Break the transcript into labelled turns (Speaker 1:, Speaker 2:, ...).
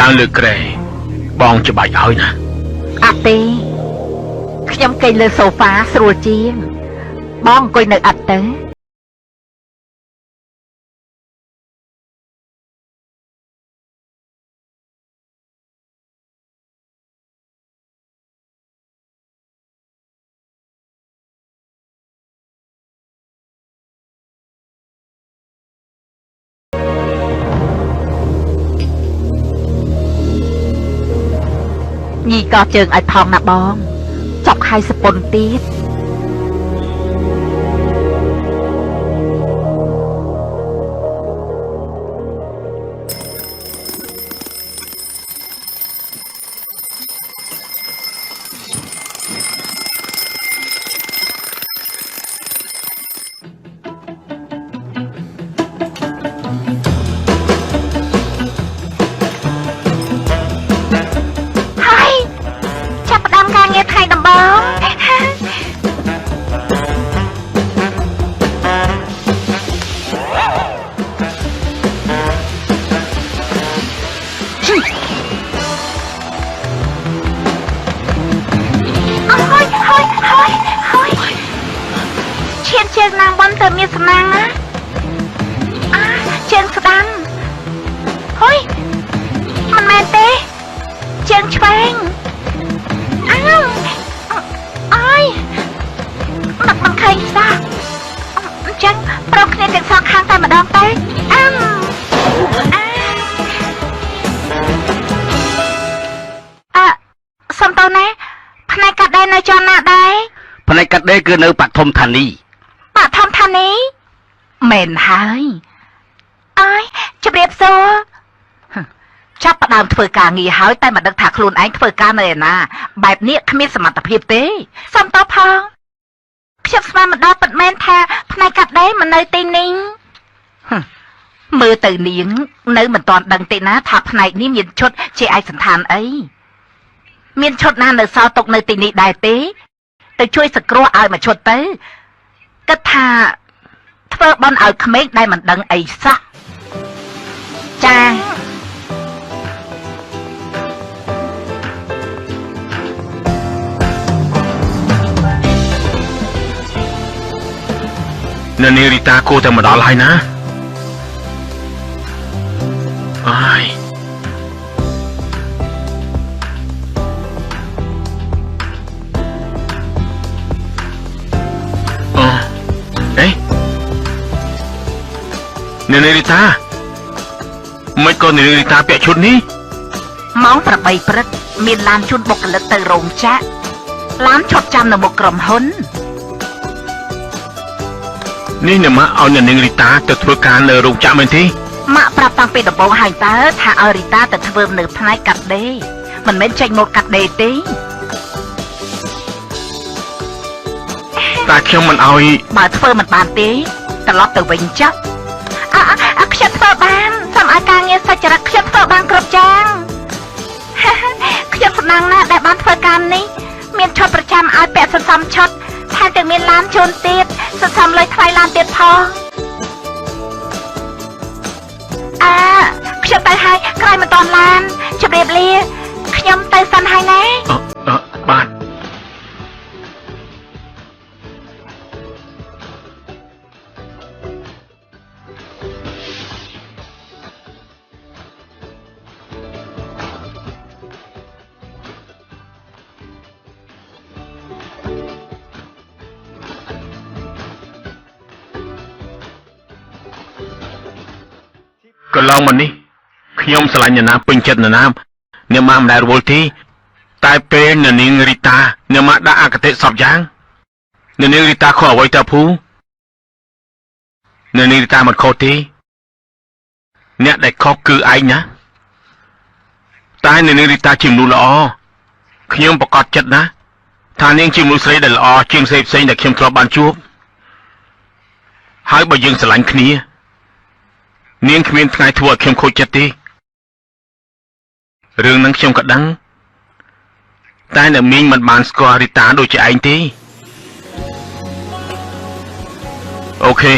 Speaker 1: ឡើងលើក្រែបងច្បាច់ឲ្យណា
Speaker 2: អត់ទេខ្ញុំគេងលើសូហ្វាស្រួលជាងបងអង្គុយនៅអត់ទៅញីក៏ជើងឲ្យផងណាបងចាប់ខៃសពុនទៀតជើងណាំបានទៅមានសំណាងណាជើងស្ដាំហុយមិនមែនទេជើងឆ្វេងអើយដាក់មិនឃើញស្ដាអញ្ចឹងប្រកគ្នាទាំងសងខាងតែម្ដងទៅសុំតើណាផ្នែកកាត់ដេរនៅចនណាដែរ
Speaker 1: ផ្នែកកាត់ដេរគឺនៅបឋមធានី
Speaker 2: បឋមធានីមែនហើយអើយជម្រាបសួរចាប់ផ្ដើមធ្វើការងារហើយតែមិនដឹងថាខ្លួនឯងធ្វើការនៅឯណាបែបនេះគ្មានសមត្ថភាពទេសុំតបផងខ្ញុំស្មានមិនដល់ពិតមែនថាផ្នែកកាត់ដេរមិននៅទីនេះមើលទៅនាងនៅមិនទាន់ដឹងទេណាថាផ្នែកនេះមានឈុតជាឯកសណ្ឋានអីមានឈុតណានៅសល់ទុកនៅទីនេះដែរទេទៅជួយសង្គ្រោះឲ្យមកឈុតទៅគិតថាធ្វើបន់ឲ្យក្មេងដែលមិនដឹងអីសោះចា
Speaker 1: នៅនាងរីតាគួរតែមកដល់ហើយណាអើយនាងរីតាមិនក៏នាងរីតាពាក់ឈុតនេះ
Speaker 2: ម៉ោង8ព្រឹកមានឡានជូនបុគ្គលិកទៅរោងចក្រឡានឈប់ចាំនៅមុខក្រុមហ៊ុន
Speaker 1: នេះអ្នកម៉ាក់ឲ្យនាងរីតាទៅធ្វើការនៅរោងចក្រមែនទេ
Speaker 2: ម៉ាក់ប្រាប់តាំងពីដំបូងហើយតើថាឲ្យរីតាទៅធ្វើនៅផ្នែកកាត់ដេរមិនមែនចេញមកកាត់ដេរទេ
Speaker 1: តែខ្ញុំមិនឲ្យ
Speaker 2: បើធ្វើមិនបានទេត្រឡប់ទៅវិញចុះខ្ញុំធ្វើបានសូមឲ្យការងារសុចរិតខ្ញុំធ្វើបានគ្រប់យ៉ាងខ្ញុំសំណាងណាស់ដែលបានធ្វើការនេះមានឈុតប្រចាំឲ្យពាក់សន្សំឈុតថែមទាំងមានឡានជូនទៀតសន្សំលុយថ្លៃឡានទៀតផងខ្ញុំទៅហើយក្រោយមិនតាន់ឡានជម្រាបលាខ្ញុំទៅសិនហើយណា
Speaker 1: បាទ កន្លងមកនេះខ្ញុំស្រឡាញ់អ្នកណាពេញចិត្តអ្នកណាអ្នកម៉ាក់មិនដែលរវល់ទេតែពេលអ្នកនាងរីតាអ្នកម៉ាក់ដាក់អគតិសពយ៉ាងអ្នកនាងរីតាខុសអ្វីតើភូអ្នកនាងរីតាមិនខុសទេអ្នកដែលខុសគឺឯងណាតែអ្នកនាងរីតាជាមនុស្សល្អខ្ញុំប្រកាសចិត្តណាថានាងជាមនុស្សស្រីដែលល្អជាងផ្សេងដែលខ្ញុំធ្លាប់បានជួបហើយបើយើងស្រឡាញ់គ្នានាងគ្មានថ្ងៃធ្វើឲ្យខ្ញុំខូចចិត្តទេរឿងហ្នឹងខ្ញុំក៏ដឹងតែអ្នកមីងមិនបានស្គាល់រីតាដូចជាឯងទេអូខេ